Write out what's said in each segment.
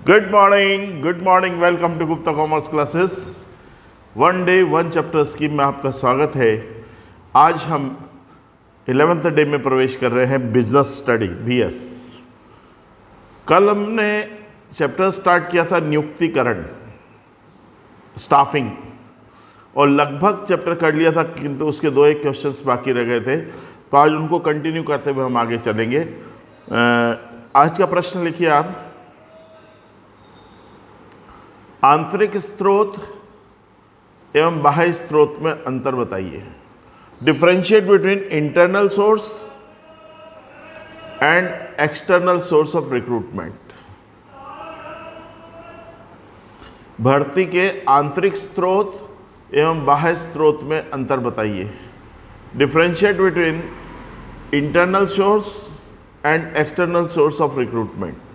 Good morning, welcome to Gupta commerce classes. One day one chapter scheme में आपका स्वागत है। आज हम 11th डे में प्रवेश कर रहे हैं, बिजनेस स्टडी BS। कल हमने चैप्टर स्टार्ट किया था नियुक्तिकरण, स्टाफिंग, और लगभग चैप्टर कर लिया था, किंतु उसके दो एक क्वेश्चंस बाकी रह गए थे, तो आज उनको कंटिन्यू करते हुए हम आगे चलेंगे। आज का प्रश्न लिखिए आप। आंतरिक स्रोत एवं बाह्य स्रोत में अंतर बताइए। Differentiate between internal source and external source of recruitment. भर्ती के आंतरिक स्रोत एवं बाह्य स्रोत में अंतर बताइए। Differentiate between internal source and external source of recruitment.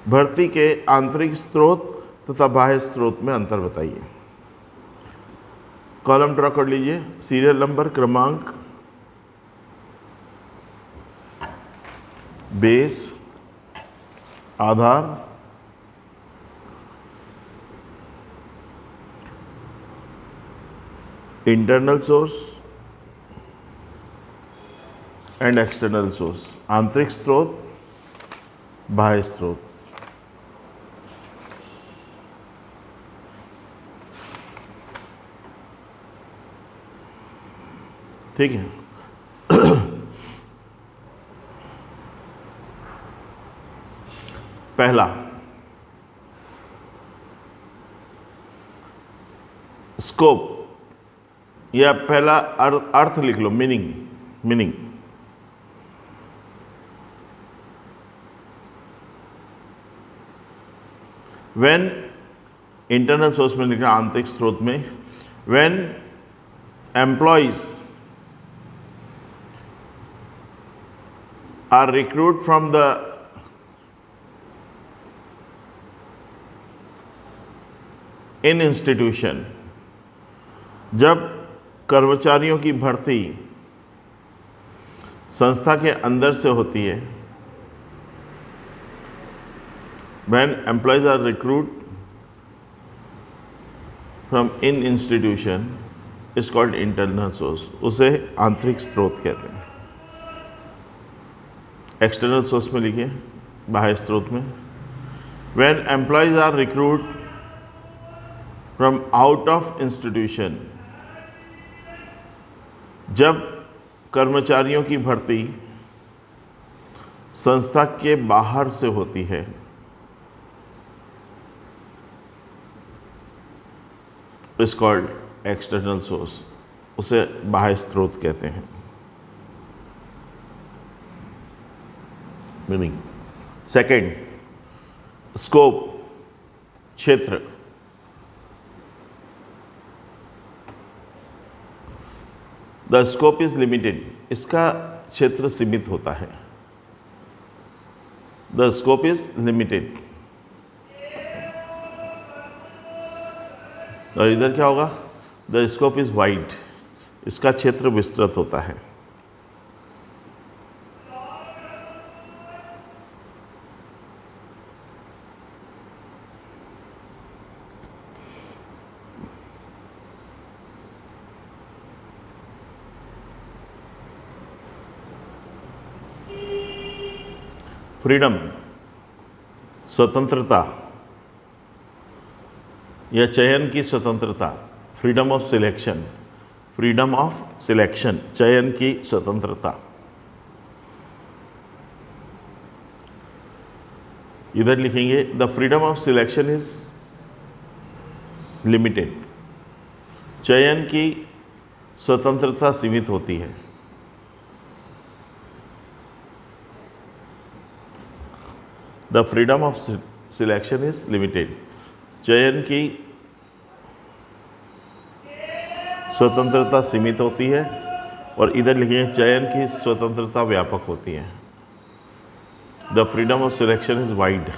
भर्ती के आंतरिक स्रोत तथा बाह्य स्रोत में अंतर बताइए। कॉलम ड्रॉ कर लीजिए। सीरियल नंबर, क्रमांक, base, Aadhaar, internal source and external source. आंतरिक स्रोत, बाह्य स्रोत। ठीक है। पहला, स्कोप, या पहला अर्थ लिख लो, मीनिंग। व्हेन, इंटरनल सोर्स में लिखना, आंतरिक स्रोत में, when employees are recruited from the in institution। जब कर्मचारियों की भर्ती संस्था के अंदर से होती है, when employees are recruited from in institution is called internal source, उसे आंतरिक स्रोत कहते हैं। एक्सटर्नल सोर्स में लिखिए, बाह्य स्रोत में, when employees are recruit from out of institution. जब कर्मचारियों की भर्ती संस्था के बाहर से होती है, इज कॉल्ड एक्सटर्नल सोर्स, उसे बाह्य स्रोत कहते हैं। मीनिंग। सेकेंड, स्कोप, क्षेत्र। द स्कोप इज लिमिटेड, इसका क्षेत्र सीमित होता है। The scope is limited. और इधर क्या होगा? द स्कोप इज वाइड, इसका क्षेत्र विस्तृत होता है। फ्रीडम, स्वतंत्रता या चयन की स्वतंत्रता। फ्रीडम ऑफ सिलेक्शन, चयन की स्वतंत्रता। इधर लिखेंगे, the freedom of selection is limited, चयन की स्वतंत्रता सीमित होती है। The freedom of selection is limited, चयन की स्वतंत्रता सीमित होती है। और इधर लिखिए, चयन की स्वतंत्रता व्यापक होती है। The freedom of selection is wide.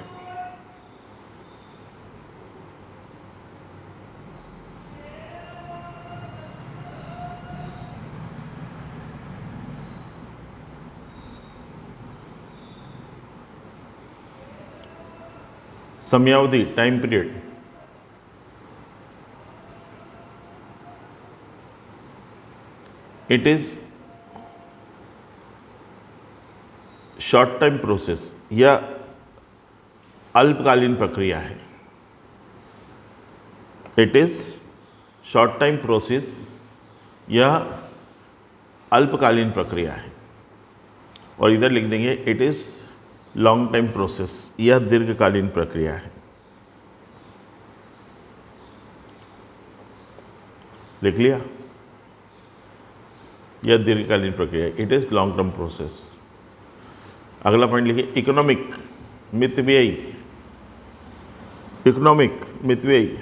समयावधि, time period, it is short time process, यह अल्पकालीन प्रक्रिया है। It is short time process, यह अल्पकालीन प्रक्रिया है। और इधर लिख देंगे it is long time process, यह दीर्घकालीन प्रक्रिया है। लिख लिया, यह दीर्घकालीन प्रक्रिया, it is long term process. अगला पॉइंट लिखिए, इकोनॉमिक, मितव्ययी, इकोनॉमिक मितव्ययी,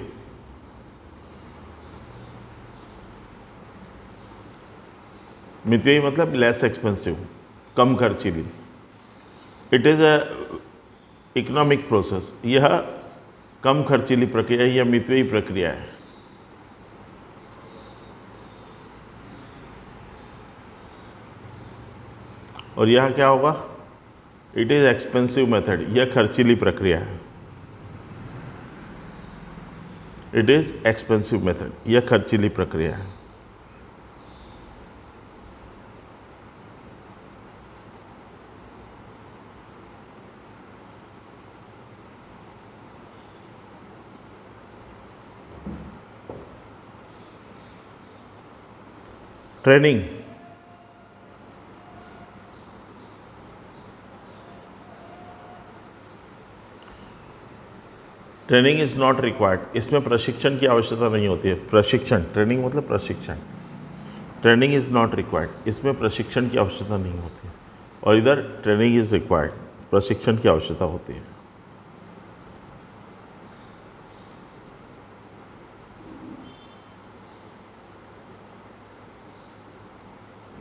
मितव्ययी मतलब लेस एक्सपेंसिव, कम खर्चीली। It is a economic process, यह कम खर्चीली प्रक्रिया, यह मितव्ययी प्रक्रिया है। और यह क्या होगा, इट इज़ एक्सपेंसिव मेथड, यह खर्चीली प्रक्रिया है। इट इज़ एक्सपेंसिव मेथड, यह खर्चीली प्रक्रिया है। Training, training is not required, इसमें प्रशिक्षण की आवश्यकता नहीं होती है। प्रशिक्षण, ट्रेनिंग मतलब प्रशिक्षण, ट्रेनिंग इज नॉट रिक्वायर्ड, इसमें प्रशिक्षण की आवश्यकता नहीं होती है। और इधर ट्रेनिंग इज रिक्वायर्ड, प्रशिक्षण की आवश्यकता होती है।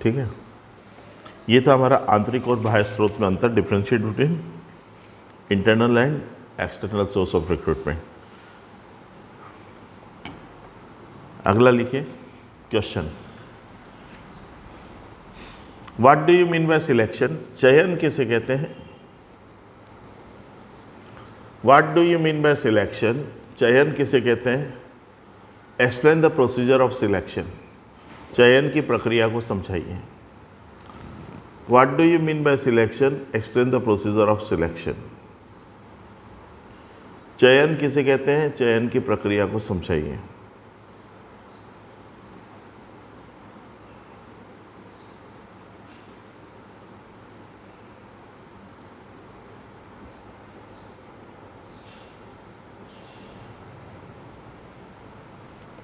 ठीक है, ये था हमारा आंतरिक और बाह्य स्रोत में अंतर, differentiate between internal and external source of recruitment. अगला लिखिए question, what do you mean bye selection, चयन किसे कहते हैं। What do you mean bye selection, चयन किसे कहते हैं। Explain the procedure of selection, चयन की प्रक्रिया को समझाइए। What do you mean bye selection, explain the procedure of selection. चयन किसे कहते हैं, चयन की प्रक्रिया को समझाइए।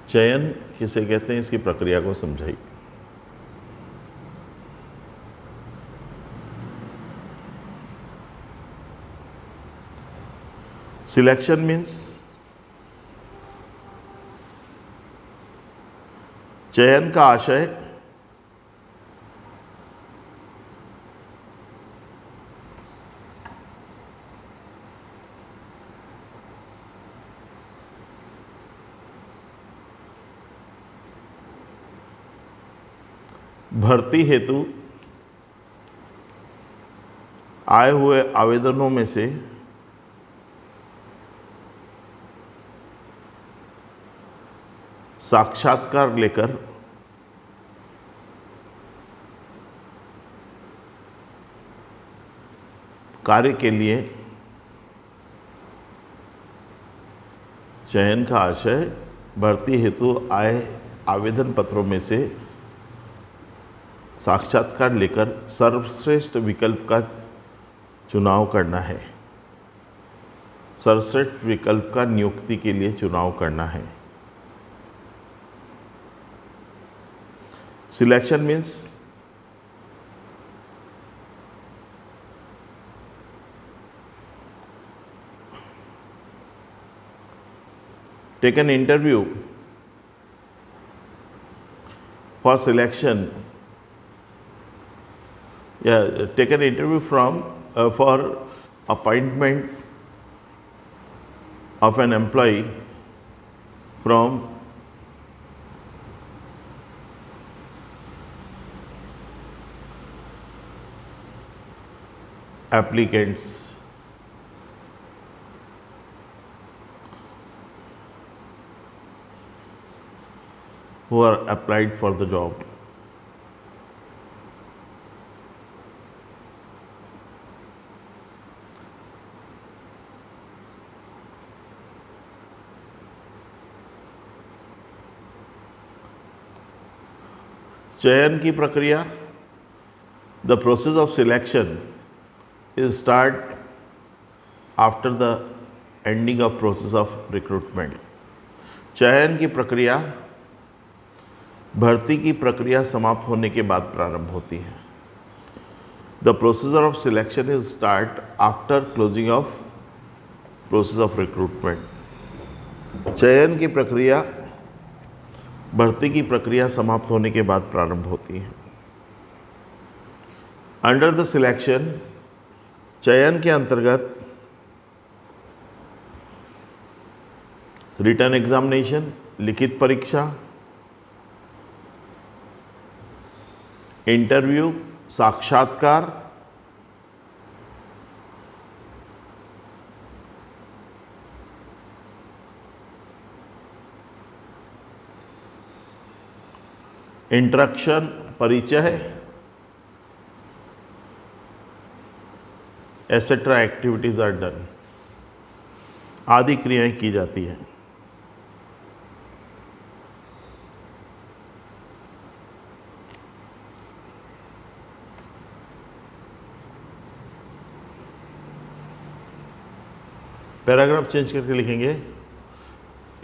चयन किसे कहते हैं, इसकी प्रक्रिया को समझाइए। सिलेक्शन मीन्स, चयन का आशय भर्ती हेतु आए हुए आवेदनों में से साक्षात्कार लेकर कार्य के लिए, चयन का आशय भर्ती हेतु आए आवेदन पत्रों में से साक्षात्कार लेकर सर्वश्रेष्ठ विकल्प का चुनाव करना है। सर्वश्रेष्ठ विकल्प का नियुक्ति के लिए चुनाव करना है। Selection means take an interview for selection, take an interview for appointment of an employee from applicants who are applied for the job. चयन की प्रक्रिया, the process of selection is start after the ending of process of recruitment. चयन की प्रक्रिया भर्ती की प्रक्रिया समाप्त होने के बाद प्रारंभ होती है. The procedure of selection is start after closing of process of recruitment. चयन की प्रक्रिया भर्ती की प्रक्रिया समाप्त होने के बाद प्रारंभ होती है. अंडर द सिलेक्शन, चयन के अंतर्गत रिटन एग्जामिनेशन, लिखित परीक्षा, इंटरव्यू, साक्षात्कार, इंट्रक्शन, परिचय, एसेट्रा एक्टिविटीज आर डन, आदि क्रियाएं की जाती हैं. पैराग्राफ चेंज करके लिखेंगे.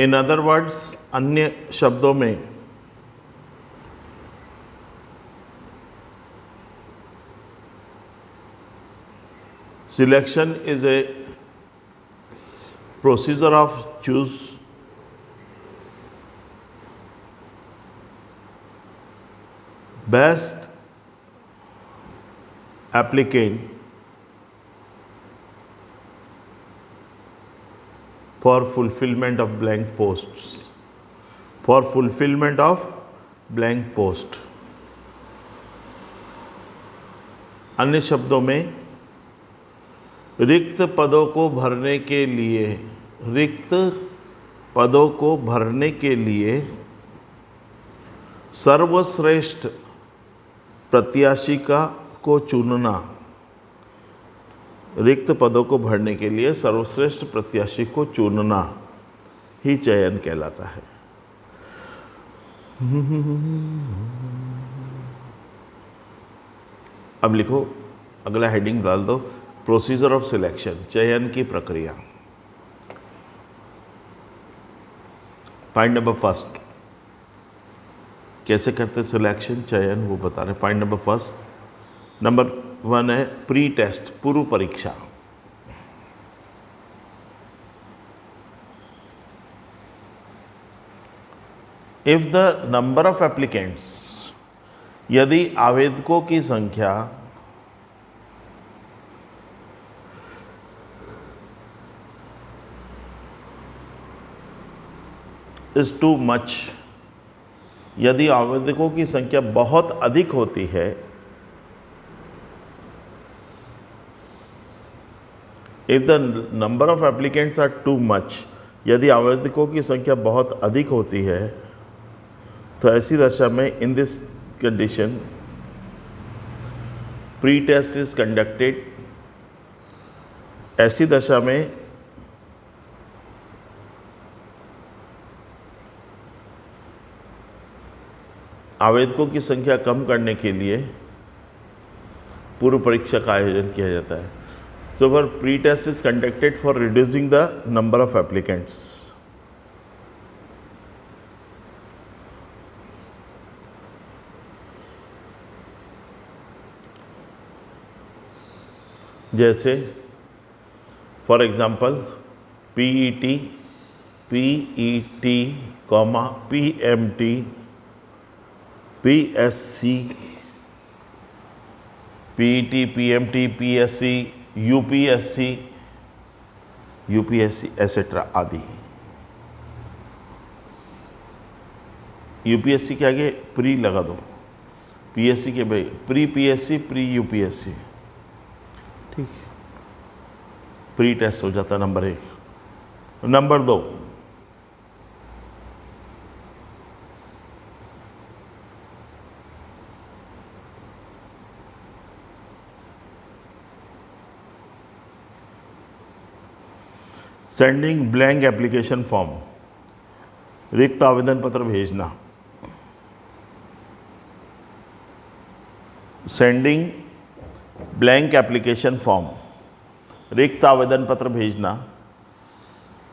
इन अदर वर्ड्स, अन्य शब्दों में, selection is a procedure of choose best applicant for fulfillment of blank posts. For fulfillment of blank post. अन्य शब्दों में, रिक्त पदों को भरने के लिए, रिक्त पदों को भरने के लिए सर्वश्रेष्ठ प्रत्याशी को चुनना. रिक्त पदों को भरने के लिए सर्वश्रेष्ठ प्रत्याशी को चुनना ही चयन कहलाता है. अब लिखो, अगला हेडिंग डाल दो, प्रोसीजर ऑफ सिलेक्शन, चयन की प्रक्रिया. पॉइंट नंबर फर्स्ट, कैसे करते सिलेक्शन, चयन, वो बता रहे. पॉइंट नंबर फर्स्ट, नंबर 1 है प्री टेस्ट, पूर्व परीक्षा. If the number of applicants, यदि आवेदकों की संख्या इज टू मच, यदि आवेदकों की संख्या बहुत अधिक होती है, if the number of applicants are too much, यदि आवेदकों की संख्या बहुत अधिक होती है, तो ऐसी दशा में, in this condition, pre test is conducted. ऐसी दशा में आवेदकों की संख्या कम करने के लिए पूर्व परीक्षा का आयोजन किया जाता है. So for pre test is conducted for reducing the number of applicants. जैसे for example PET, PMT, PSC, PET, PMT, PSC, UPSC etcetera आदि. यूपीएससी के आगे प्री लगा दो, पीएससी के भाई प्री पीएससी, प्री यूपीएससी. ठीक है, प्री टेस्ट हो जाता है number 1. Number 2, sending blank application form, रिक्त आवेदन पत्र भेजना। सेंडिंग ब्लैंक एप्लीकेशन फॉर्म, रिक्त आवेदन पत्र भेजना।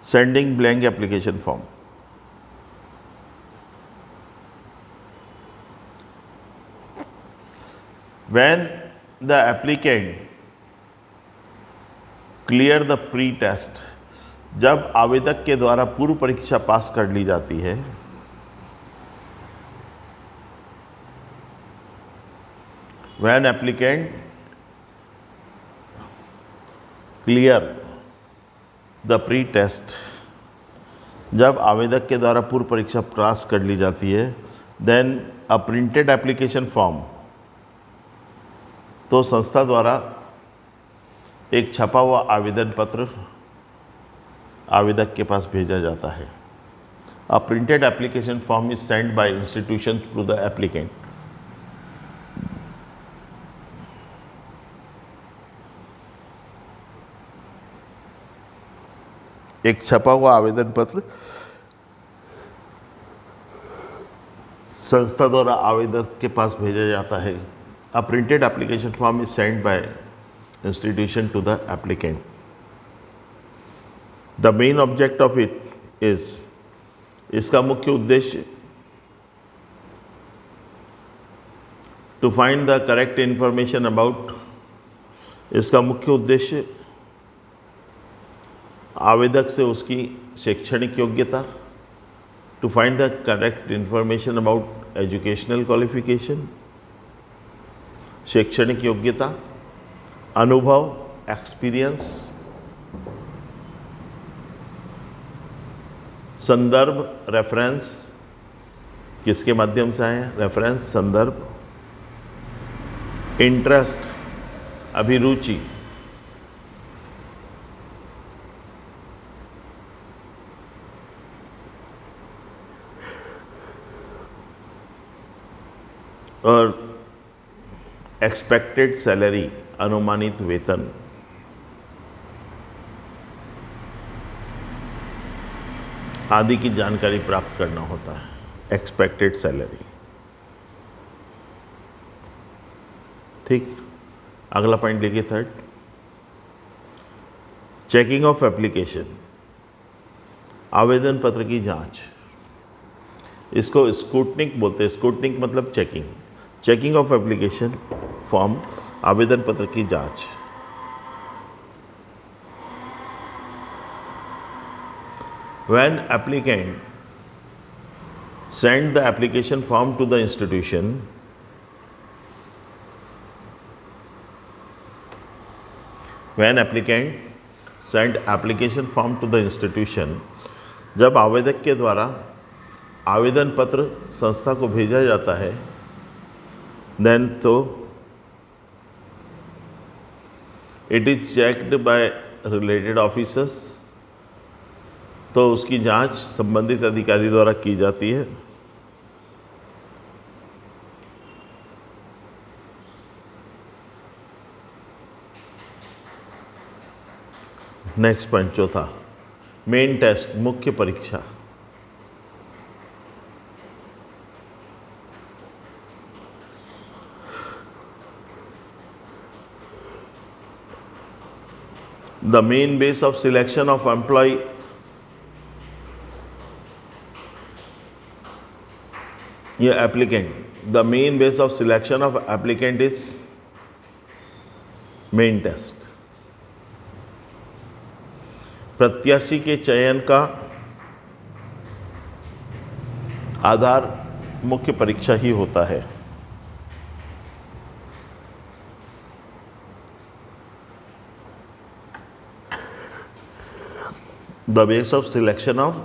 Sending blank application form. When the applicant clear the pre-test, जब आवेदक के द्वारा पूर्व परीक्षा पास कर ली जाती है, when applicant clear the pre-test, जब आवेदक के द्वारा पूर्व परीक्षा पास कर ली जाती है, then a printed application form, तो संस्था द्वारा एक छपा हुआ आवेदन पत्र आवेदक के पास भेजा जाता है। A printed application form is send by institution to the applicant. एक छपा हुआ आवेदन पत्र संस्था द्वारा आवेदक के पास भेजा जाता है। A printed application form is sent by institution to the applicant. The main object of it is, इसका मुख्य उद्देश्य to find the correct information about, इसका मुख्य उद्देश्य आवेदक से उसकी शैक्षणिक योग्यता, to find the correct information about educational qualification, शैक्षणिक योग्यता, अनुभव, एक्सपीरियंस, संदर्भ, रेफरेंस, किसके माध्यम से आए, रेफरेंस, संदर्भ, इंटरेस्ट, अभिरुचि, और एक्सपेक्टेड सैलरी, अनुमानित वेतन। आदि की जानकारी प्राप्त करना होता है। Expected salary. ठीक, अगला पॉइंट देखिए, थर्ड, चेकिंग ऑफ एप्लीकेशन, आवेदन पत्र की जांच। इसको स्क्रूटनिक बोलते हैं। स्क्रूटनिक मतलब checking. Checking of application form, आवेदन पत्र की जांच। When applicant send the application form to the institution, when applicant send application form to the institution, जब आवेदक के द्वारा आवेदन पत्र संस्था को भेजा जाता है, then तो it is checked by related officers, तो उसकी जांच संबंधित अधिकारी द्वारा की जाती है। नेक्स्ट पॉइंट, चौथा, मेन टेस्ट, मुख्य परीक्षा। The main base of selection of employee, ये applicant, the main base of selection of applicant is main test। प्रत्याशी के चयन का आधार मुख्य परीक्षा ही होता है। The base of selection of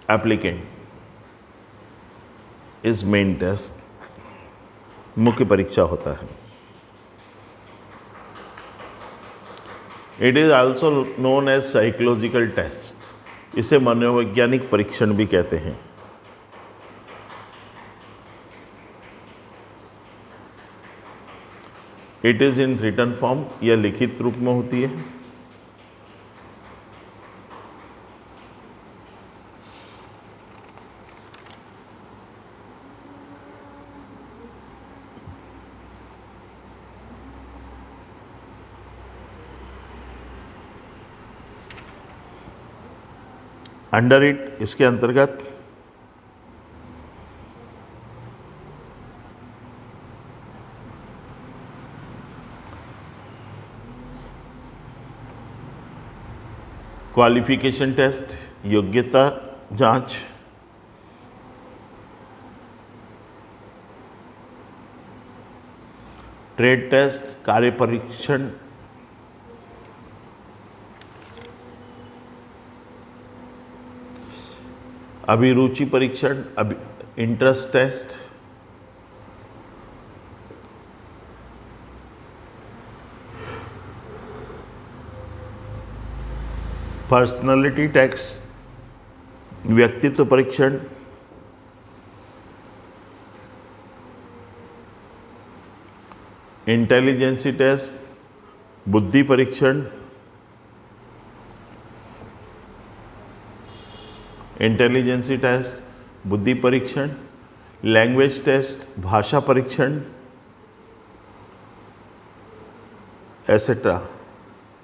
applicant is main test, मुख्य परीक्षा होता है। It is also known as psychological test, इसे मनोवैज्ञानिक परीक्षण भी कहते हैं। It is in written form, यह लिखित रूप में होती है। अंडर इट, इसके अंतर्गत क्वालिफिकेशन टेस्ट, योग्यता जांच, ट्रेड टेस्ट, कार्य परीक्षण, अभिरुचि परीक्षण, इंटरेस्ट टेस्ट, पर्सनालिटी टेस्ट, व्यक्तित्व परीक्षण, इंटेलिजेंसी टेस्ट, बुद्धि परीक्षण, इंटेलिजेंसी टेस्ट, बुद्धि परीक्षण, लैंग्वेज टेस्ट, भाषा परीक्षण, एसेट्रा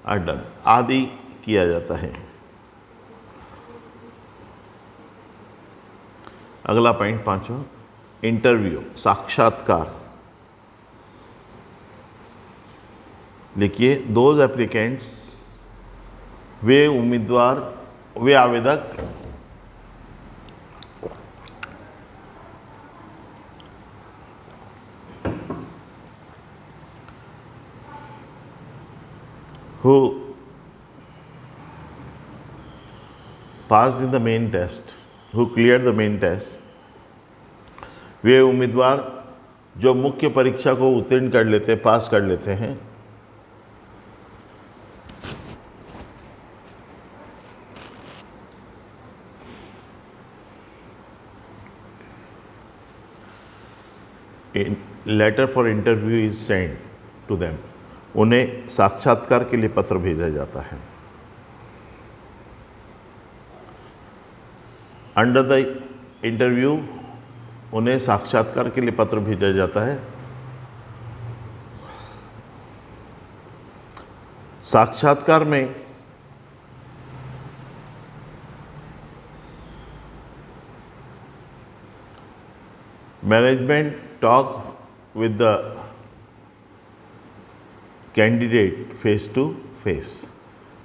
आर डन, आदि किया जाता है। अगला पॉइंट 5वां, इंटरव्यू, साक्षात्कार। लिखिए, दोज एप्लीकेंट्स, वे उम्मीदवार, वे आवेदक who passed in the main test, who cleared the main test, वे उम्मीदवार जो मुख्य परीक्षा को उत्तीर्ण कर लेते, पास कर लेते हैं, letter for interview is send to them, उन्हें साक्षात्कार के लिए पत्र भेजा जाता है। अंडर द इंटरव्यू, उन्हें साक्षात्कार के लिए पत्र भेजा जाता है। साक्षात्कार में management talk with the candidate face to face,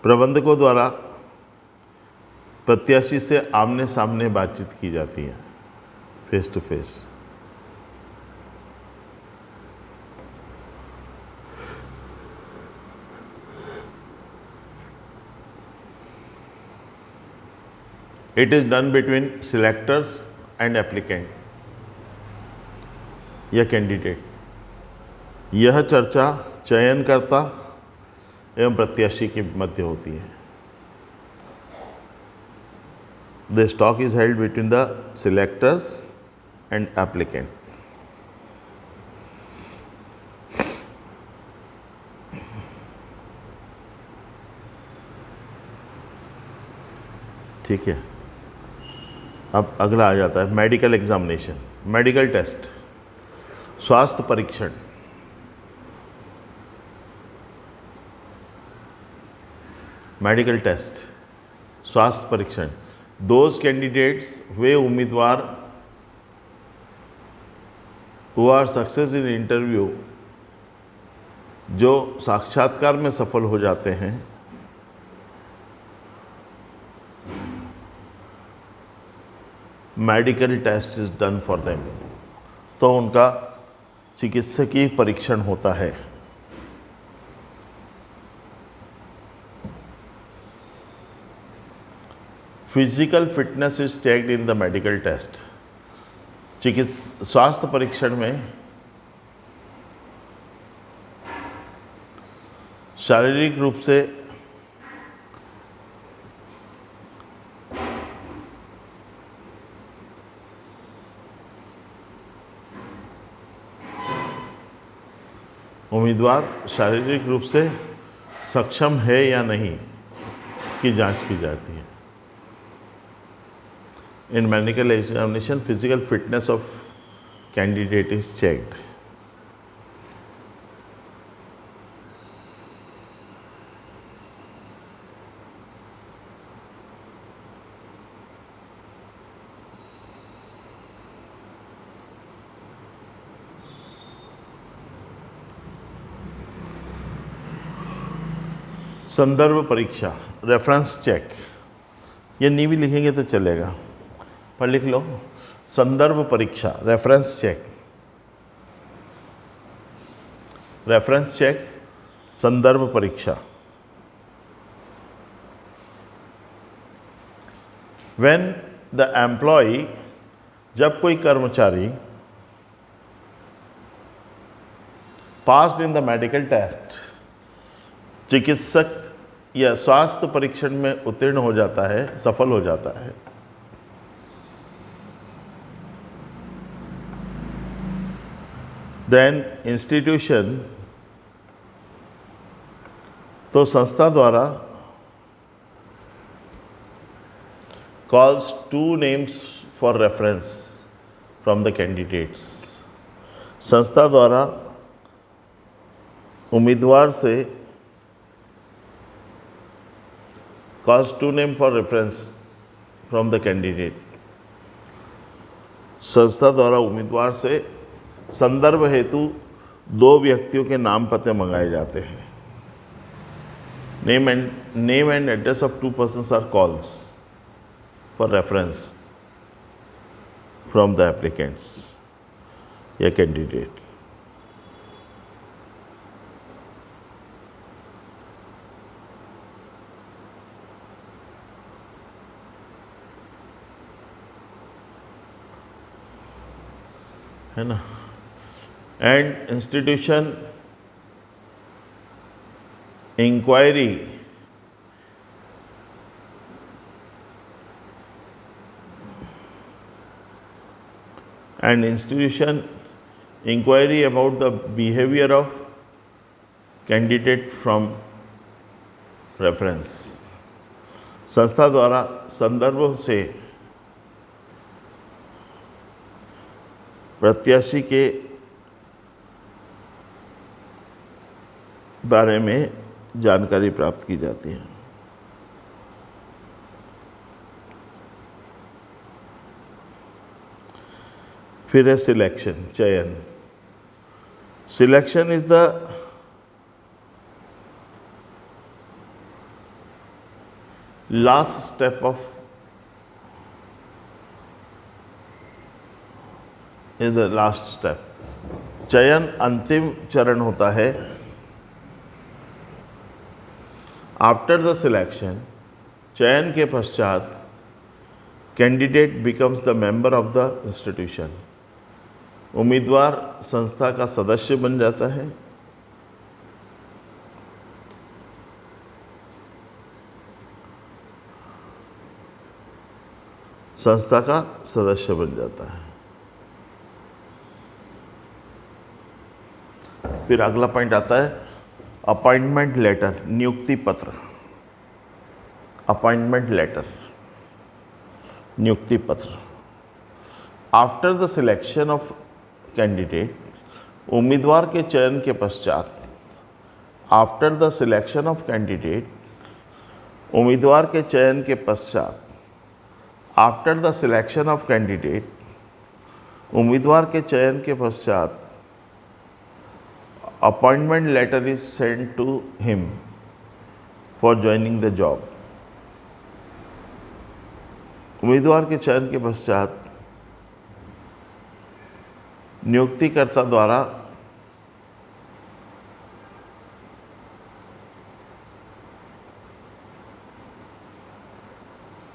प्रबंधकों द्वारा प्रत्याशी से आमने सामने बातचीत की जाती है, face to face. It is done between selectors and applicant या कैंडिडेट। यह चर्चा चयनकर्ता एवं प्रत्याशी के मध्य होती है। This talk is held between the selectors and applicant. ठीक है, अब अगला आ जाता है मेडिकल एग्जामिनेशन, मेडिकल टेस्ट, स्वास्थ्य परीक्षण। मेडिकल टेस्ट, स्वास्थ्य परीक्षण, दोज कैंडिडेट्स, वे उम्मीदवार who are success in interview, जो साक्षात्कार में सफल हो जाते हैं, medical test is done for them, तो उनका चिकित्सकीय परीक्षण होता है। Physical fitness is checked in the medical test, स्वास्थ्य परीक्षण में शारीरिक रूप से उम्मीदवार शारीरिक रूप से सक्षम है या नहीं की जांच की जाती है। In medical examination, physical fitness of candidate is checked. संदर्भ परीक्षा, रेफरेंस चेक, ये नहीं भी लिखेंगे तो चलेगा, पर लिख लो संदर्भ परीक्षा, रेफरेंस चेक, रेफरेंस चेक, संदर्भ परीक्षा। When the employee, जब कोई कर्मचारी passed in the medical test, चिकित्सक या स्वास्थ्य परीक्षण में उत्तीर्ण हो जाता है, सफल हो जाता है, देन इंस्टीट्यूशन, तो संस्था द्वारा calls two names for reference from the candidates, संस्था द्वारा उम्मीदवार से calls two names for reference from the candidate, संस्था द्वारा उम्मीदवार से संदर्भ हेतु दो व्यक्तियों के नाम पते मंगाए जाते हैं। Name and address of two persons are calls for reference from the applicants या candidate। है ना। And institution inquiry and institution inquiry about the behavior of candidate from reference, संस्था द्वारा संदर्भ से प्रत्याशी के बारे में जानकारी प्राप्त की जाती है। फिर है सिलेक्शन, चयन। Selection is the last step of is the last step. चयन अंतिम चरण होता है। आफ्टर द सिलेक्शन, चयन के पश्चात candidate becomes the member of the institution, उम्मीदवार संस्था का सदस्य बन जाता है। संस्था का सदस्य बन जाता है। फिर अगला पॉइंट आता है अपॉइंटमेंट लेटर, नियुक्ति पत्र। अपॉइंटमेंट लेटर, नियुक्ति पत्र। After the selection of candidate, उम्मीदवार के चयन के पश्चात, after the selection of candidate, उम्मीदवार के चयन के पश्चात, after the selection of candidate, उम्मीदवार के चयन के पश्चात, appointment letter is sent to him for joining the job. उम्मीदवार के चयन के पश्चात नियुक्तिकर्ता द्वारा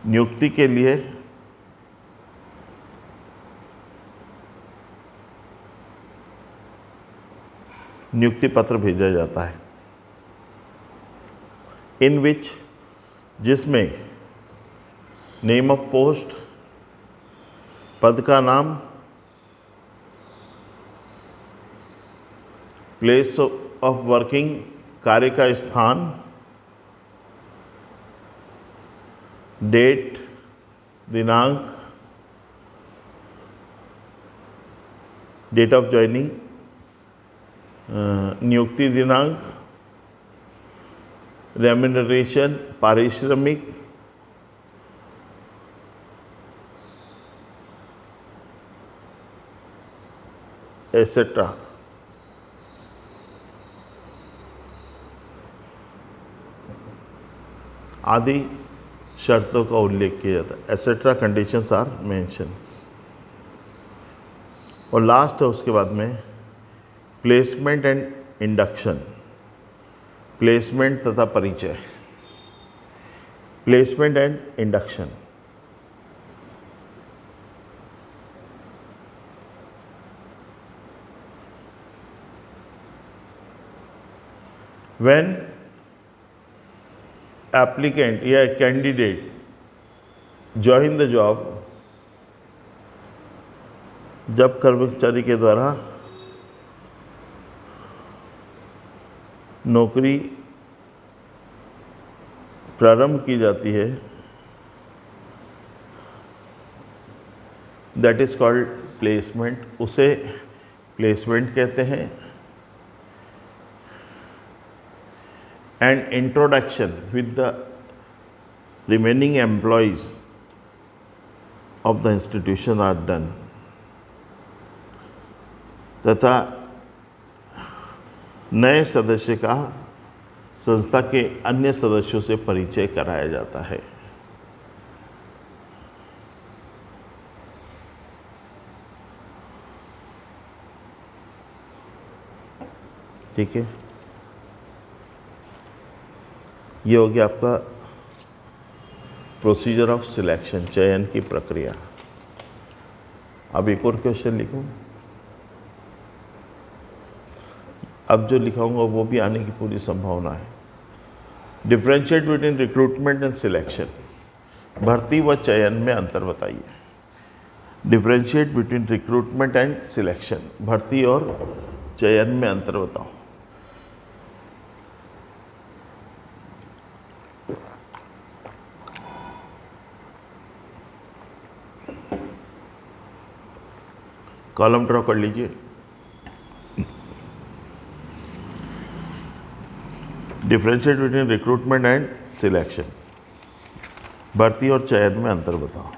नियुक्ति के लिए नियुक्ति पत्र भेजा जाता है। इन विच, जिसमें नेम ऑफ पोस्ट, पद का नाम, प्लेस ऑफ वर्किंग, कार्य का स्थान, डेट, दिनांक, डेट ऑफ ज्वाइनिंग, नियुक्ति दिनांक, रेम्यूनरेशन, पारिश्रमिक, एसेट्रा। आदि शर्तों का उल्लेख किया जाता है। Etcetera conditions are mentions. और लास्ट है उसके बाद में प्लेसमेंट एंड इंडक्शन, प्लेसमेंट तथा परिचय, placement and induction. When applicant या candidate join the job, जब कर्मचारी के द्वारा नौकरी प्रारंभ की जाती है, दैट इज कॉल्ड प्लेसमेंट, उसे प्लेसमेंट कहते हैं। And introduction with the remaining employees of the institution are done, तथा नए सदस्य का संस्था के अन्य सदस्यों से परिचय कराया जाता है। ठीक है, ये हो गया आपका प्रोसीजर ऑफ सिलेक्शन, चयन की प्रक्रिया। अब एक और क्वेश्चन लिखूं। अब जो लिखाऊंगा वो भी आने की पूरी संभावना है। Differentiate between recruitment and selection, भर्ती व चयन में अंतर बताइए। Differentiate between recruitment and selection, भर्ती और चयन में अंतर बताओ। कॉलम ड्रॉ कर लीजिए। Differentiate between recruitment and selection, भर्ती और चयन में अंतर बताओ।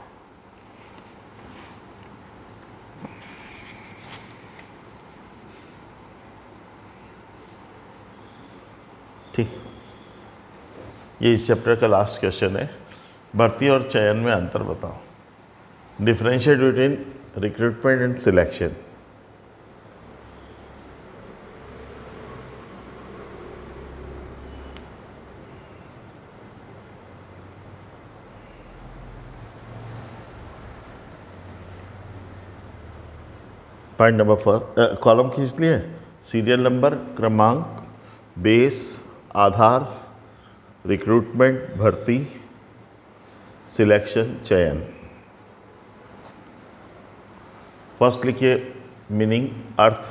ठीक, ये इस चैप्टर का लास्ट क्वेश्चन है। भर्ती और चयन में अंतर बताओ। Differentiate between recruitment and selection, point number 4, column खींच लिए। सीरियल नंबर, क्रमांक, बेस, आधार, रिक्रूटमेंट, भर्ती, सिलेक्शन, चयन। फर्स्ट लिखिए मीनिंग, अर्थ।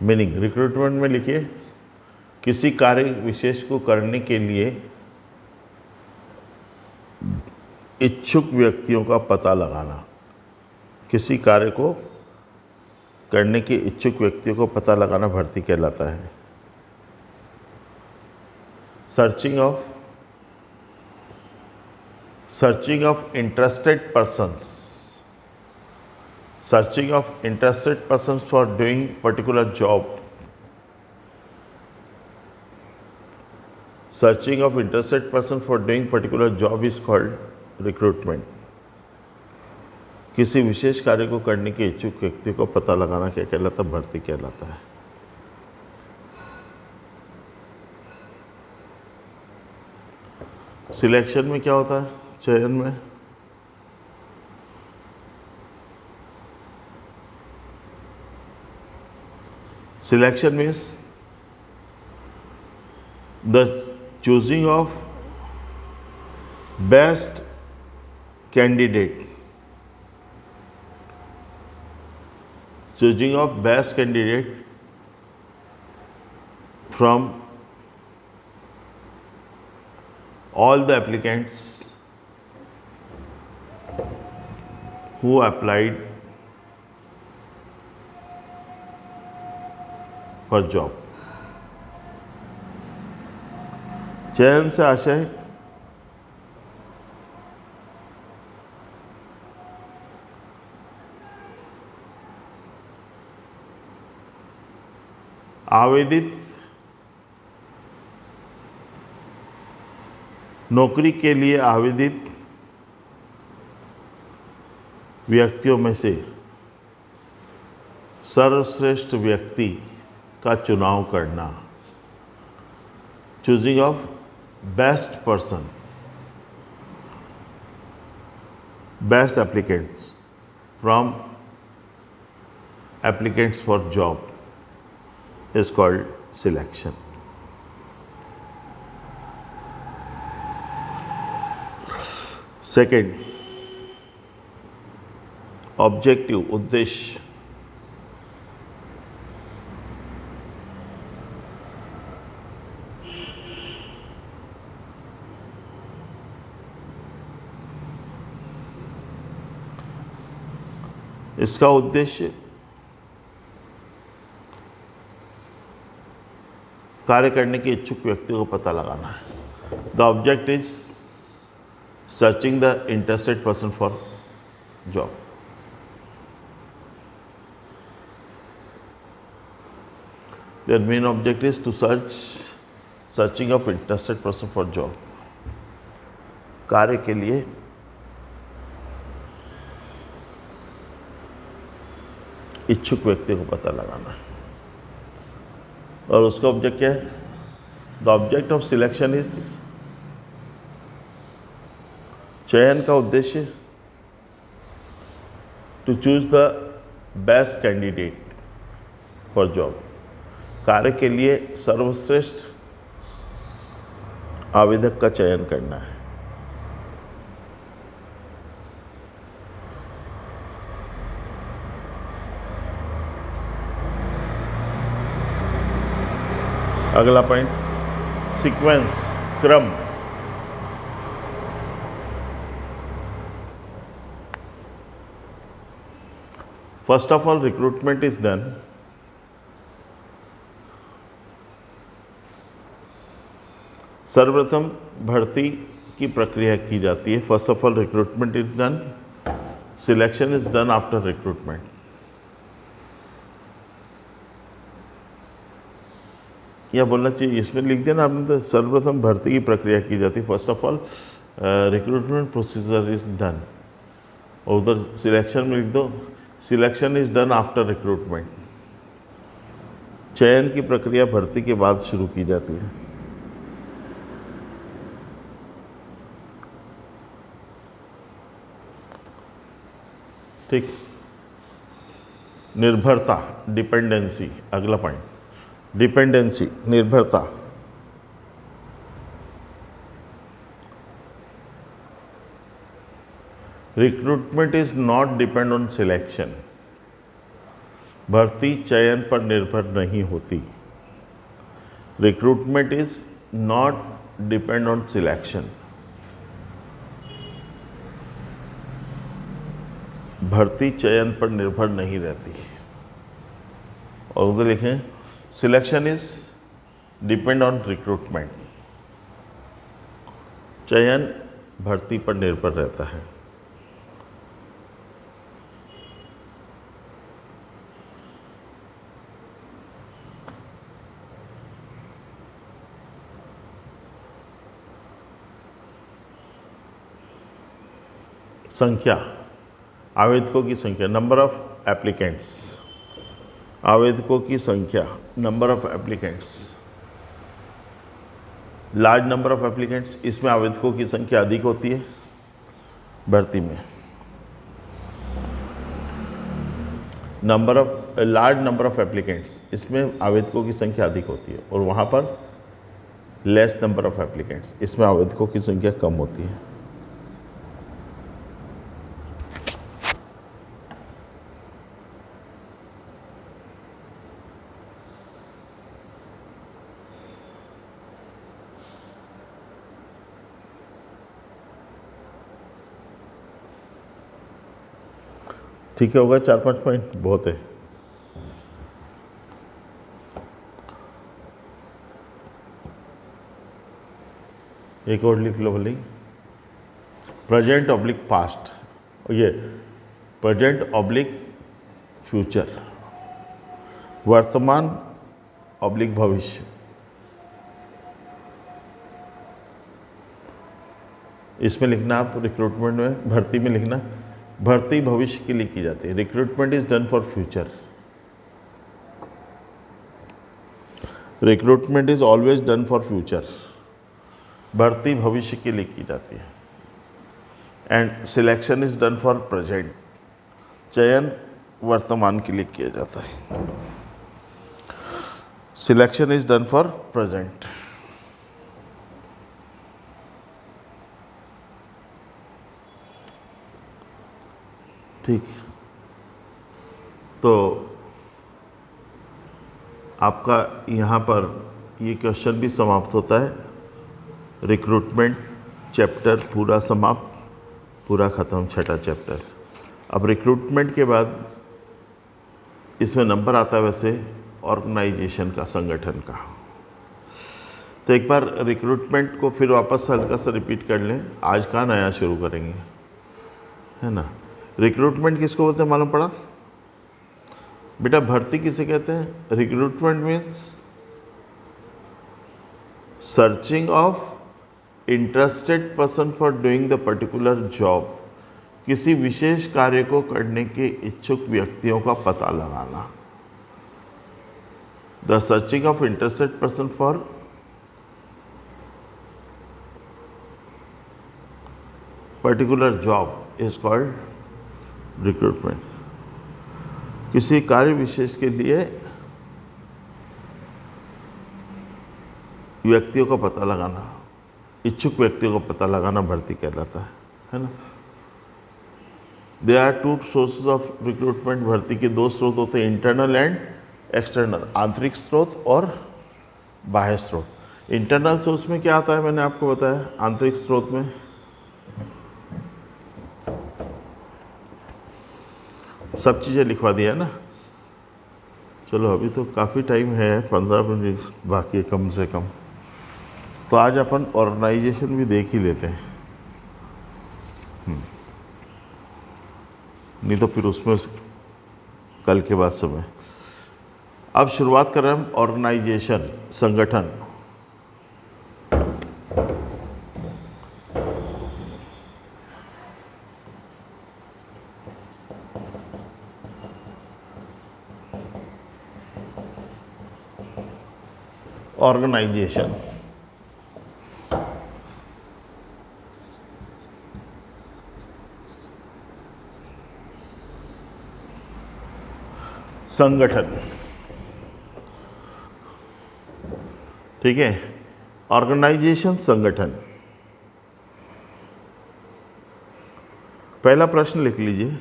मीनिंग रिक्रूटमेंट में लिखिए किसी कार्य विशेष को करने के लिए इच्छुक व्यक्तियों का पता लगाना। किसी कार्य को करने के इच्छुक व्यक्तियों को पता लगाना भर्ती कहलाता है। Searching of interested persons, searching of interested persons for doing particular job. Searching of interested person for doing particular job is called recruitment. किसी विशेष कार्य को करने के इच्छुक व्यक्ति को पता लगाना क्या कहलाता है? भर्ती कहलाता है। सिलेक्शन में क्या होता है? चयन में selection means the choosing of best candidate, choosing of best candidate from all the applicants who applied for job। चयन से आशय आवेदित नौकरी के लिए आवेदित व्यक्तियों में से सर्वश्रेष्ठ व्यक्ति का चुनाव करना, choosing of best person, best applicants from applicants for job is called selection. Second, objective, उद्देश्य। इसका उद्देश्य कार्य करने के इच्छुक व्यक्ति को पता लगाना है। The object is searching the interested person for job. There main object is to searching of interested person for job. कार्य के लिए इच्छुक व्यक्ति को पता लगाना है। और उसका ऑब्जेक्ट क्या है? The object of selection is, चयन का उद्देश्य to choose the best candidate for job. कार्य के लिए सर्वश्रेष्ठ आवेदक का चयन करना है। अगला पॉइंट, सीक्वेंस, क्रम। First of all recruitment is done. सर्वप्रथम भर्ती की प्रक्रिया की जाती है। First of all recruitment is done, selection is done after recruitment. या बोलना चाहिए, इसमें लिख दिया ना आपने, तो सर्वप्रथम भर्ती की प्रक्रिया की जाती है। First of all recruitment procedure is done, और उधर सिलेक्शन में लिख दो, selection is done after recruitment. चयन की प्रक्रिया भर्ती के बाद शुरू की जाती है। ठीक। निर्भरता, डिपेंडेंसी, अगला पॉइंट, डिपेंडेंसी, निर्भरता। Recruitment is not depend on selection. भर्ती चयन पर निर्भर नहीं होती। Recruitment is not depend on selection. भर्ती चयन पर निर्भर नहीं रहती। और उधर लिखें, selection is depend on recruitment. चयन भर्ती पर निर्भर रहता है। संख्या, आवेदकों की संख्या, नंबर ऑफ एप्लीकेंट्स। आवेदकों की संख्या, number of applicants. Large number of applicants, इसमें आवेदकों की संख्या अधिक होती है भर्ती में। लार्ज नंबर ऑफ एप्लीकेंट्स, इसमें आवेदकों की संख्या अधिक होती है। और वहाँ पर लेस नंबर ऑफ एप्लीकेंट्स, इसमें आवेदकों की संख्या कम होती है। ठीक है, होगा 4-5 पॉइंट, बहुत है। एक और लिख लो भले, प्रेजेंट ऑब्लिक पास्ट, ये प्रेजेंट ऑब्लिक फ्यूचर। वर्तमान ऑब्लिक भविष्य। इसमें लिखना आप रिक्रूटमेंट में, भर्ती में लिखना, भर्ती भविष्य के लिए की जाती है। Recruitment is done for future. Recruitment is always done for future. भर्ती भविष्य के लिए की जाती है। And selection is done for present. चयन वर्तमान के लिए किया जाता है। Selection is done for present. ठीक, तो आपका यहाँ पर ये क्वेश्चन भी समाप्त होता है। रिक्रूटमेंट चैप्टर पूरा समाप्त, पूरा ख़त्म, छठा चैप्टर। अब रिक्रूटमेंट के बाद इसमें नंबर आता है वैसे ऑर्गेनाइजेशन का, संगठन का। तो एक बार रिक्रूटमेंट को फिर वापस हल्का सा रिपीट कर लें, आज का नया शुरू करेंगे, है ना। रिक्रूटमेंट किसको बोलते हैं मालूम पड़ा बेटा? भर्ती किसे कहते हैं? Recruitment means searching of interested person for doing the particular job. किसी विशेष कार्य को करने के इच्छुक व्यक्तियों का पता लगाना। The searching of interested person for particular job is called recruitment. किसी कार्य विशेष के लिए व्यक्तियों का पता लगाना, इच्छुक व्यक्तियों का पता लगाना भर्ती कहलाता है ना। There are two sources of recruitment. भर्ती के दो स्रोत होते हैं, इंटरनल एंड एक्सटर्नल। आंतरिक स्रोत और बाह्य स्रोत। इंटरनल सोर्स में क्या आता है मैंने आपको बताया। आंतरिक स्रोत में सब चीज़ें लिखवा दिया ना। चलो अभी तो काफ़ी टाइम है, 15 मिनट बाकी है कम से कम। तो आज अपन ऑर्गेनाइजेशन भी देख ही लेते हैं, नहीं तो फिर उसमें कल के बाद समय। अब शुरुआत कर रहे हैं हम ऑर्गेनाइजेशन, संगठन। ऑर्गेनाइजेशन संगठन, ठीक है। ऑर्गेनाइजेशन संगठन। पहला प्रश्न लिख लीजिए।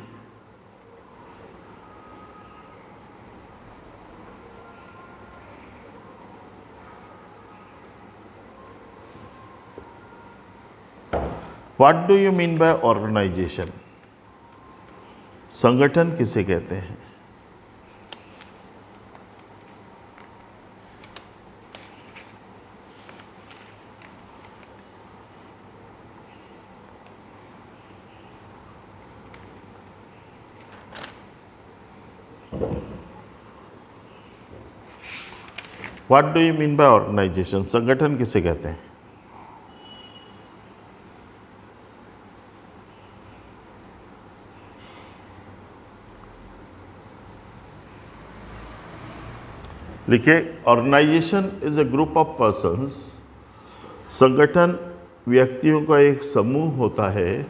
What do you mean by organisation? संगठन किसे कहते हैं? What do you mean by organisation? संगठन किसे कहते हैं? लिखिए, organisation is a group of persons. संगठन व्यक्तियों का एक समूह होता है।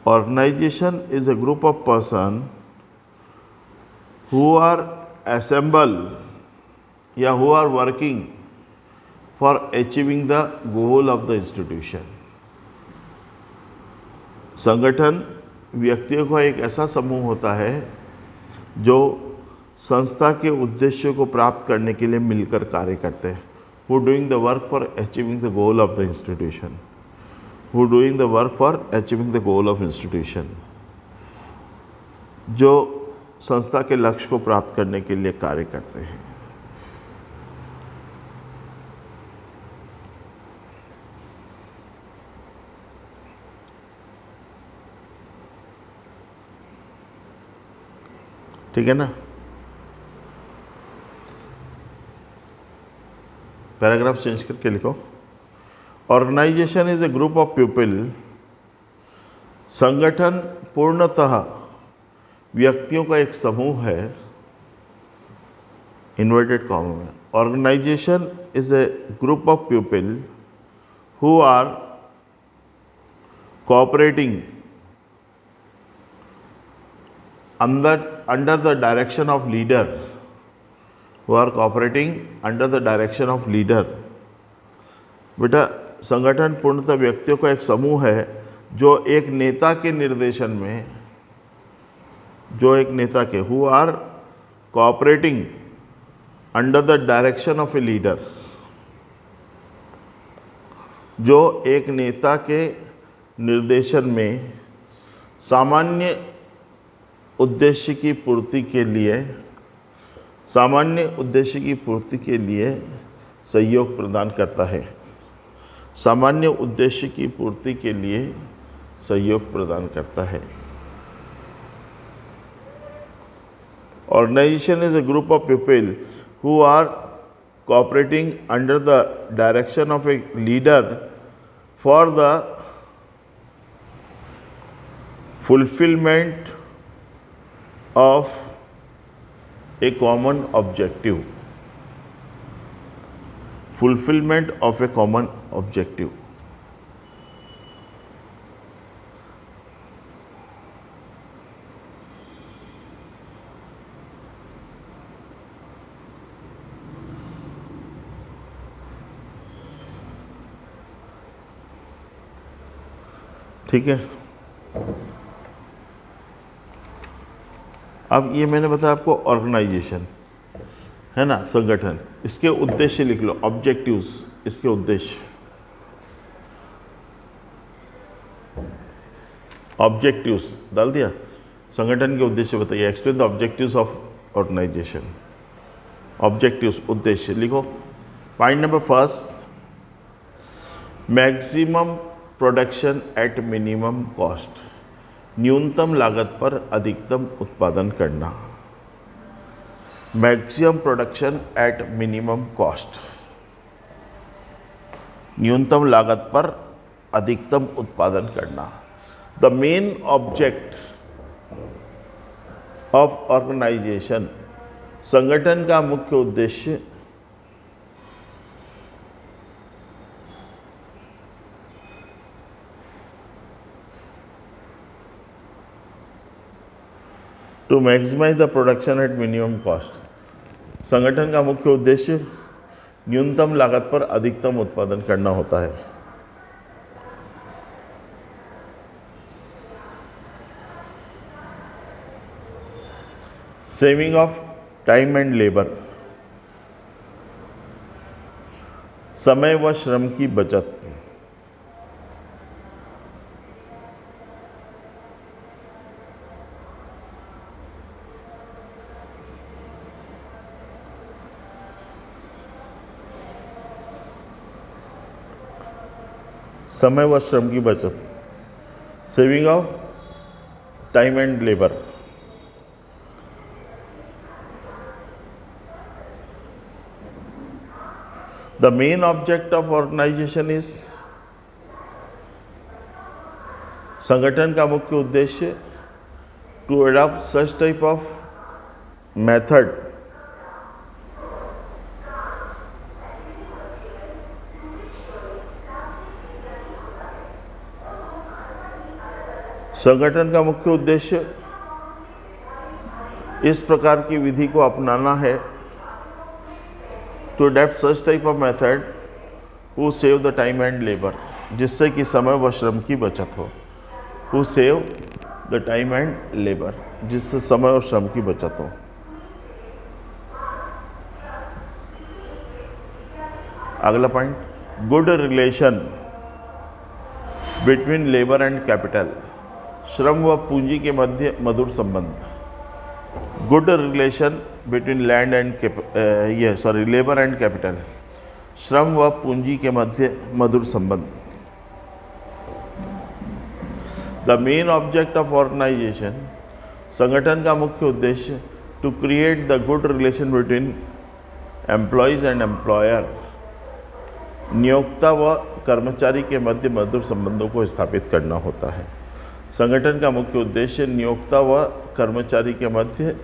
Organisation is a group of person who are assemble या who are working for achieving the goal of the institution. संगठन व्यक्तियों का एक ऐसा समूह होता है जो संस्था के उद्देश्यों को प्राप्त करने के लिए मिलकर कार्य करते हैं। Who doing the work for achieving the goal of the institution. Who doing the work for achieving the goal of institution. जो संस्था के लक्ष्य को प्राप्त करने के लिए कार्य करते हैं। ठीक है ना। पैराग्राफ चेंज करके लिखो। Organisation is a group of people, संगठन पूर्णतः व्यक्तियों का एक समूह है, इन्वर्टेड कॉमा में। Organisation is a group of people who are cooperating under the direction of leader, who are cooperating under the direction of leader। बेटा संगठन पूर्णतः व्यक्तियों का एक समूह है जो एक नेता के निर्देशन में, who are cooperating under the direction of a leader, जो एक नेता के निर्देशन में सामान्य उद्देश्य की पूर्ति के लिए सहयोग प्रदान करता है। सामान्य उद्देश्य की पूर्ति के लिए सहयोग प्रदान करता है। Organisation is a group of people who are cooperating under the direction of a leader for the fulfillment of a common objective। fulfillment of a common objective। ठीक है। अब ये मैंने बताया आपको ऑर्गेनाइजेशन है ना, संगठन। इसके उद्देश्य लिख लो, ऑब्जेक्टिव्स, इसके उद्देश्य। ऑब्जेक्टिव्स डाल दिया। संगठन के उद्देश्य बताइए। Explain the objectives of organisation. Objectives, उद्देश्य लिखो। Point number first, maximum production at minimum cost. न्यूनतम लागत पर अधिकतम उत्पादन करना। Maximum production at minimum cost, न्यूनतम लागत पर अधिकतम उत्पादन करना। The main object of organisation, संगठन का मुख्य उद्देश्य to maximise the production at minimum cost. संगठन का मुख्य उद्देश्य न्यूनतम लागत पर अधिकतम उत्पादन करना होता है। Saving of time and labour, समय व श्रम की बचत। समय व श्रम की बचत, saving of time and labour. The main object of organisation is, संगठन का मुख्य उद्देश्य to adopt such type of method संगठन का मुख्य उद्देश्य इस प्रकार की विधि को अपनाना है। To adopt such type of method who save the time and labour, जिससे कि समय व श्रम की बचत हो। Who save the time and labour, जिससे समय और श्रम की बचत हो। अगला point, good relation between labour and capital, श्रम व पूंजी के मध्य मधुर संबंध। Good relation between land and labour and capital, श्रम व पूंजी के मध्य मधुर संबंध। The main object of organisation, संगठन का मुख्य उद्देश्य to create the good relation between employees and employer, नियोक्ता व कर्मचारी के मध्य मधुर संबंधों को स्थापित करना होता है। संगठन का मुख्य उद्देश्य नियोक्ता व कर्मचारी के मध्य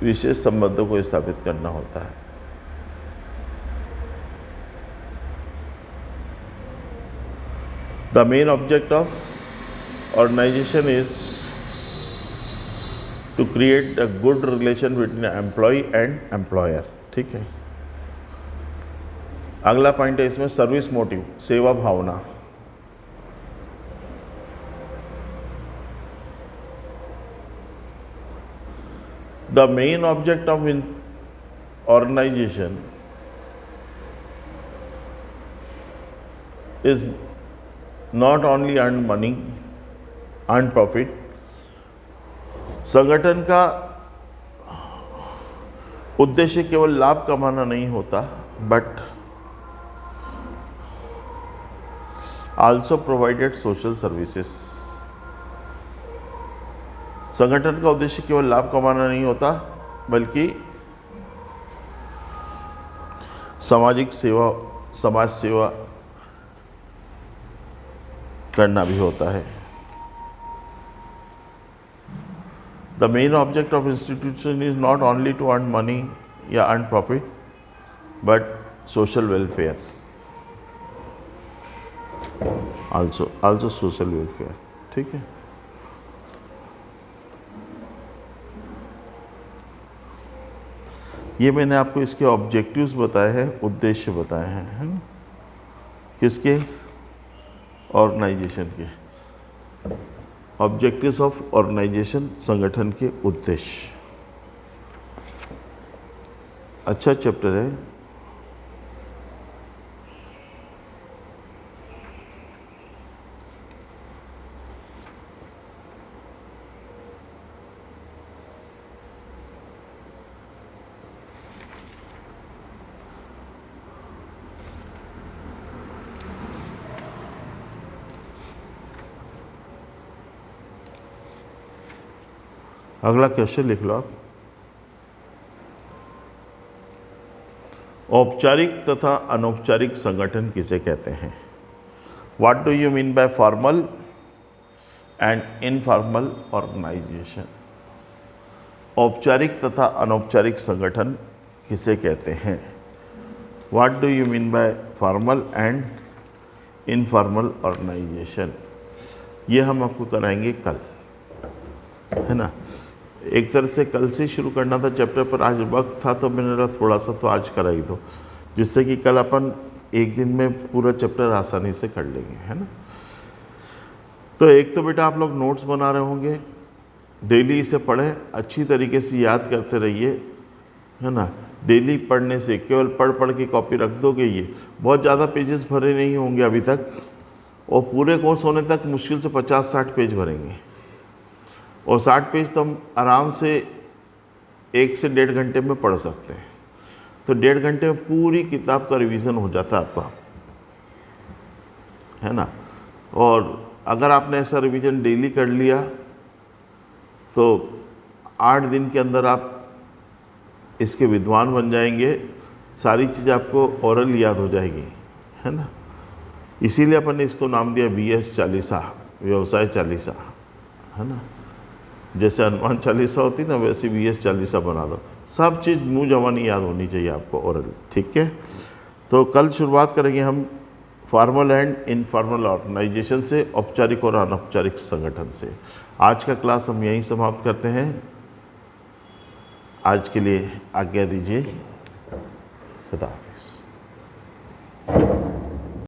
विशेष संबंधों को स्थापित करना होता है। The main object of organisation is to create a good relation between employ and employer. ठीक है। अगला पॉइंट है इसमें सर्विस मोटिव, सेवा भावना। The main object of organisation is not only earn money, earn profit. संगठन का उद्देश्य केवल लाभ कमाना नहीं होता, but also provided social services. संगठन का उद्देश्य केवल लाभ कमाना नहीं होता, बल्कि सामाजिक सेवा, समाज सेवा करना भी होता है। The main object of institution is not only to earn money या earn profit, but social welfare, also social welfare. ठीक है। ये मैंने आपको इसके ऑब्जेक्टिव्स बताए हैं, उद्देश्य बताए हैं, है ना? किसके? ऑर्गेनाइजेशन के। ऑब्जेक्टिव्स ऑफ ऑर्गेनाइजेशन, संगठन के उद्देश्य। अच्छा चैप्टर है। अगला क्वेश्चन लिख लो आप। औपचारिक तथा अनौपचारिक संगठन किसे कहते हैं? What do you mean by formal and informal organisation? औपचारिक तथा अनौपचारिक संगठन किसे कहते हैं? What do you mean by formal and informal organisation? ये हम आपको कराएंगे कल, है ना? एक तरह से कल से शुरू करना था चैप्टर, पर आज वक्त था तो मैंने कहा थोड़ा सा तो आज करा ही दो, जिससे कि कल अपन एक दिन में पूरा चैप्टर आसानी से कर लेंगे, है ना? तो एक तो बेटा आप लोग नोट्स बना रहे होंगे, डेली इसे पढ़ें, अच्छी तरीके से याद करते रहिए, है ना? डेली पढ़ने से, केवल पढ़ के कॉपी रख दोगे, ये बहुत ज़्यादा पेजेस भरे नहीं होंगे अभी तक, और पूरे कोर्स होने तक मुश्किल से 50-60 पेज भरेंगे, और 60 पेज तो हम आराम से 1 से 1.5 घंटे में पढ़ सकते हैं। तो 1.5 घंटे में पूरी किताब का रिवीजन हो जाता है आपका, है ना? और अगर आपने ऐसा रिवीजन डेली कर लिया तो 8 दिन के अंदर आप इसके विद्वान बन जाएंगे, सारी चीज़ आपको ओरल याद हो जाएगी, है ना? इसीलिए अपन ने इसको नाम दिया BS चालीसा, व्यवसाय चालीसा, है ना? जैसे हनुमान चालीसा होती ना, वैसे BS चालीसा बना दो। सब चीज़ मुँह जबानी याद होनी चाहिए आपको, ओरल। ठीक है। तो कल शुरुआत करेंगे हम फॉर्मल एंड इनफॉर्मल ऑर्गेनाइजेशन से, औपचारिक और अनौपचारिक संगठन से। आज का क्लास हम यहीं समाप्त करते हैं। आज के लिए आज्ञा दीजिए। खुदा हाफिज़।